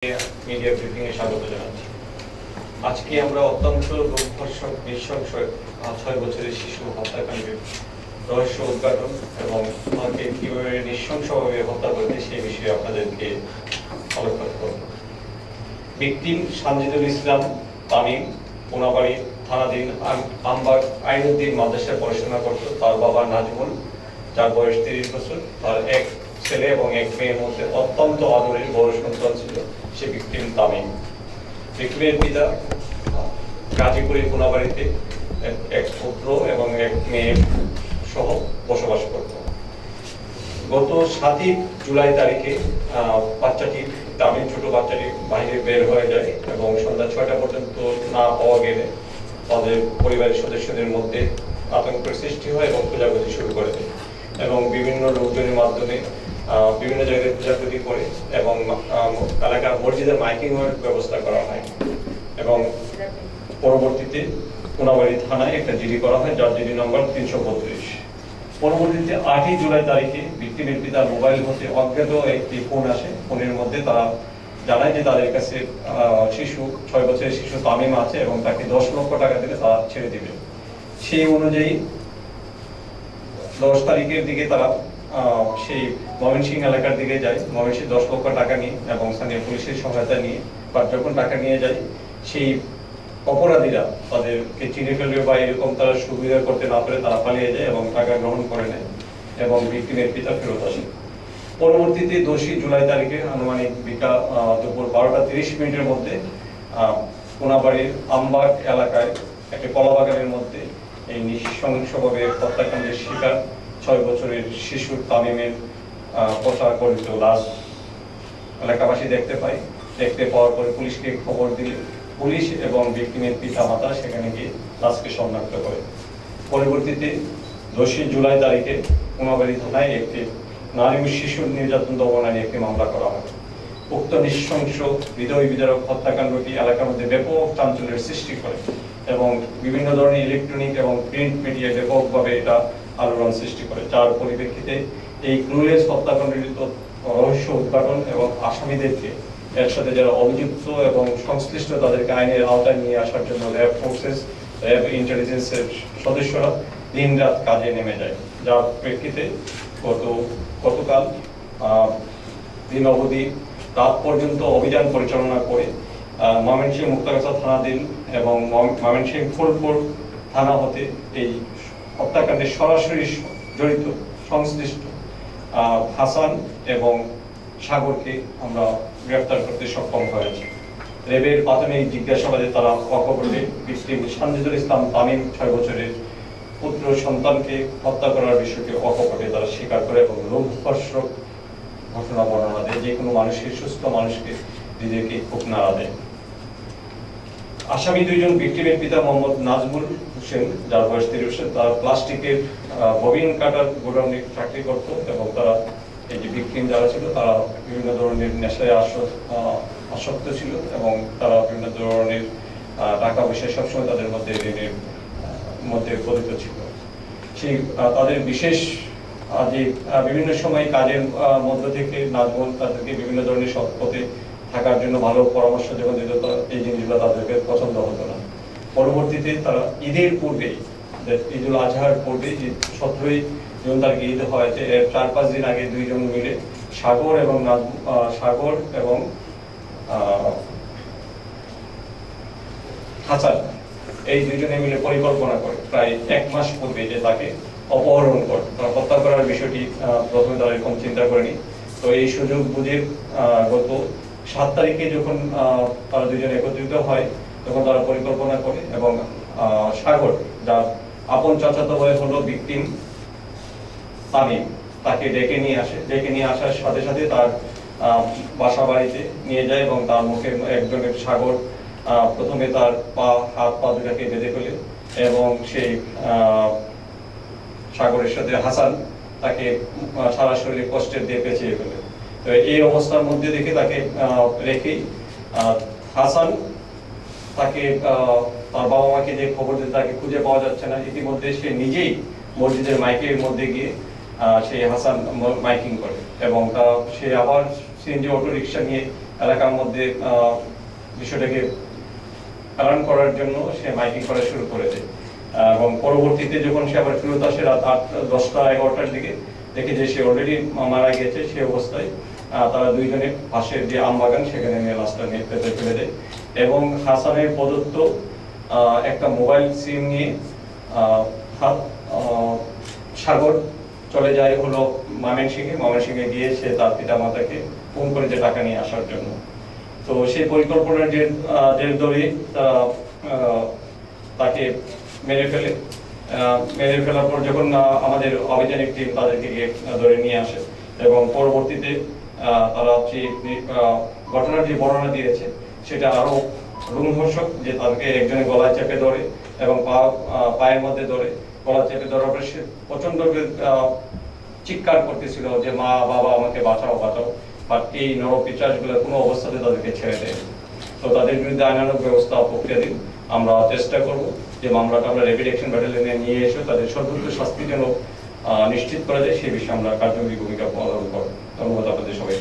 Media briefing এ স্বাগত জানাচ্ছি। আজকে আমরা অত্যন্ত দুর্ধর্ষক নৃশংস ৬ বছরের শিশু হত্যাকাণ্ডের রহস্য উদ্ঘাটন এবং তাকে কিভাবে নৃশংসভাবে হত্যা করেছে সেই বিষয়ে আপনাদেরকে অবগত করব। ভিকটিম সানজিদুল ইসলাম তামিম কোনাবাড়ি থানাধীন আমবাগ আইনুদ্দিন মাদ্রাসায় পড়াশোনা করত। তার বাবা নাজমুল, যার বয়স ৩০ বছর, তার এক ছেলে এবং এক মেয়ের মধ্যে অত্যন্ত আদরের বড় সন্তান ছিল সে ভিকটিম তামিম। ভিকটিমের পিতা গাজীপুরের কোনাবাড়িতে এক পুত্র এবং এক মেয়ে সহ বসবাস করত। গত ৭ই জুলাই তারিখে বাচ্চাটি তামিম ছোট বাচ্চাটি বাইরে বের হয়ে যায় এবং সন্ধ্যা ৬টা পর্যন্ত না পাওয়া গেলে তাদের পরিবারের সদস্যদের মধ্যে আতঙ্কের সৃষ্টি হয় এবং খোঁজাখুঁজি শুরু করে দেয় এবং বিভিন্ন লোকজনের মাধ্যমে বিভিন্ন জায়গায় খোঁজাখুঁজি করে এবং এলাকার মসজিদের মাইকিং এর ব্যবস্থা করা হয় এবং পরবর্তীতে কোনাবাড়ি থানায় একটা জিডি করা হয়, যার জিডি নম্বর ৩৩২। পরবর্তীতে ৮ই জুলাই তারিখে ভিকটিমের পিতার মোবাইল হতে অজ্ঞাত একটি ফোন আসে। ফোনের মধ্যে তারা জানায় যে তাদের কাছে শিশু ৬ বছরের শিশু তামিম আছে এবং তাকে ১০ লক্ষ টাকা দিলে তারা ছেড়ে দিবে। সেই অনুযায়ী ১০ তারিখের দিকে তারা সেই ময়মনসিংহ এলাকার দিকে যায়। ময়মনসিংহ ১০ লক্ষ টাকা নিয়ে এবং স্থানীয় পুলিশের সহায়তা নিয়ে বা যখন টাকা নিয়ে যায়, সেই অপরাধীরা তাদেরকে চিনে ফেলবে বা এরকম তারা সুবিধা করতে না পারে তারা পালিয়ে যায় এবং টাকা গ্রহণ করে নেয় এবং ভিকটিমের পিতা ফেরত আসে। পরবর্তীতে ১০ই জুলাই তারিখে আনুমানিক বিকাল দুপুর ১২টা ৩০ মধ্যে কোনাবাড়ির আমবাগ এলাকায় একটি কলাবাগানের মধ্যে এই নৃশংসভাবে হত্যাকাণ্ডের শিকার ৬ বছরের শিশু তামিমের পোশাকরিত লাশ এলাকাবাসী দেখতে পাওয়ার পরে পুলিশকে খবর দিলে পুলিশ এবং ভিকটিমের পিতা মাতা সেখানে গিয়ে লাশকে শনাক্ত করে। পরবর্তীতে ১০ই জুলাই তারিখে কোনাবাড়ি থানায় একটি নারী ও শিশু নির্যাতন দমন আইনে একটি মামলা করা হয়। উক্ত নৃশংস হৃদয় বিদারক হত্যাকাণ্ডটি এলাকার মধ্যে ব্যাপক চাঞ্চল্যের সৃষ্টি করে এবং বিভিন্ন ধরনের ইলেকট্রনিক এবং প্রিন্ট মিডিয়ায় ব্যাপকভাবে এটা আলোড়ন সৃষ্টি করে, যার পরিপ্রেক্ষিতে এই ক্রুয়েল হত্যাকাণ্ডের রহস্য উদ্ঘাটন এবং আসামিদেরকে এর সাথে যারা অভিযুক্ত এবং সংশ্লিষ্ট তাদেরকে আইনের আওতায় নিয়ে আসার জন্য র্যাব ফোর্সেস, র্যাব ইন্টেলিজেন্সের সদস্যরা দিন রাত কাজে নেমে যায়, যার প্রেক্ষিতে গতকাল দিন অবধি রাত পর্যন্ত অভিযান পরিচালনা করে ময়মনসিংহ মুক্তাগাছা থানাধীন এবং ময়মনসিংহ ফুলপুর থানা হতে এই হত্যাকাণ্ডে সরাসরি জড়িত সংশ্লিষ্ট হাসান এবং সাগরকে আমরা গ্রেফতার করতে সক্ষম হয়েছি। র্যাবের প্রাথমিক জিজ্ঞাসাবাদে তারা অকপটে ভিকটিম সানজিদুল ইসলাম তামিম ৬ বছরের পুত্র সন্তানকে হত্যা করার বিষয়টি অকপটে তারা স্বীকার করে এবং লোমহর্ষক ঘটনা বর্ণনা দেয়, যে কোনো মানুষের সুস্থ মানুষকে নিজেকে খুব নাড়া দেয়। আসামি দুইজন ভিকটিমের পিতা মোহাম্মদ নাজমুল হোসেন, যার বয়স ৩০ বছর, তার প্লাস্টিকের ববিন কাটার গোডাউনে চাকরি করত এবং তারা এই যে ভিকটিম যারা ছিল তারা বিভিন্ন ধরনের নেশায় আসক্ত ছিল এবং তারা বিভিন্ন ধরনের টাকা পয়সা সবসময় তাদের মধ্যে ঋণের মধ্যে পতিত ছিল। সেই তাদের বিশেষ যে বিভিন্ন সময় কাজের মধ্য থেকে নাজমুল তাদেরকে বিভিন্ন ধরনের সৎ পথে থাকার জন্য ভালো পরামর্শ যখন দিত, এই জিনিসগুলো তাদেরকে পছন্দ হতো না। পরবর্তীতে তারা ঈদের পূর্বে, ঈদুল আজহার পূর্বে ১৭ই জুন তারিখে ঈদ হয়েছে, এর ৪-৫ দিন আগে দুইজন মিলে সাগর এবং হাসান এই দুইজনে মিলে পরিকল্পনা করে প্রায় ১ মাস পূর্বে যে তাকে অপহরণ করে, তারা হত্যা করার বিষয়টি প্রথমে তারা এরকম চিন্তা করেনি। তো এই সুযোগ বুঝে গত ৭ তারিখে যখন তারা দুইজন একত্রিত হয় তখন তারা পরিকল্পনা করে এবং সাগর, যার আপন চাচাতো ভাই হলো ভিকটিম তামিম, তাকে ডেকে নিয়ে আসার সাথে সাথে তার বাসা বাড়িতে নিয়ে যায় এবং তার মুখে একজনের সাগর প্রথমে তার হাত পা দুটাকে বেঁধে ফেলে এবং সেই সাগরের সাথে হাসান তাকে সারা শরীরে কষ্টের দিয়ে পেঁচিয়ে ফেলে। তো এই অবস্থার মধ্যে দেখে তাকে রেখে হাসান তাকে তার বাবা মাকে যে খবর দিতে তাকে খুঁজে পাওয়া যাচ্ছে না, ইতিমধ্যে সে নিজেই মসজিদের মাইকের মধ্যে গিয়ে সেই হাসান মাইকিং করে এবং সে আবার সিএনজি অটো রিক্সা নিয়ে এলাকার মধ্যে বিষয়টাকে এলান করার জন্য সে মাইকিং করা শুরু করে দেয়। এবং পরবর্তীতে যখন সে আবার ফেরত আসে রাত 10টা-11টার দিকে, দেখে যে সে অলরেডি মারা গেছে। সে অবস্থায় তারা দুইজনে পাশের যে আমবাগান সেখানে নিয়ে লাশটা নিয়ে পেতে ফেলে দেয়। এবং হাসানের প্রদত্ত একটা মোবাইল সিম নিয়ে সাগর চলে যায় হলো ময়মনসিংহে গিয়ে সে তার পিতা মাতাকে ফোন করে যে টাকা নিয়ে আসার জন্য। তো সেই পরিকল্পনার যে ধরে তাকে মেরে ফেলার পর যখন আমাদের অভিযানিক টিম তাদেরকে গিয়ে ধরে নিয়ে আসে, এবং পরবর্তীতে তারা যে ঘটনার যে বর্ণনা দিয়েছে সেটা আরো রোমহর্ষক, যে তাদেরকে একজনের গলায় চেপে ধরে এবং পায়ের মধ্যে ধরে গলা চেপে ধরার পরে সে প্রচন্ড চিৎকার করতেছিল যে মা বাবা আমাকে বাঁচাও বাঁচাও, বাট এই নরপিশাচগুলো কোনো অবস্থাতে তাদেরকে ছেড়ে দেয়। তো তাদের বিরুদ্ধে আইনানুগ ব্যবস্থা প্রক্রিয়াধীন। আমরা চেষ্টা করব যে মামলাটা আমরা র্যাপিড অ্যাকশন ব্যাটালিয়নে নিয়ে এসে তাদের সর্বোচ্চ শাস্তি যেন নিশ্চিত করা যায়, সেই বিষয়ে আমরা কার্যকরী ভূমিকা পালন করব। ধন্যবাদ আপনাদের সবাই।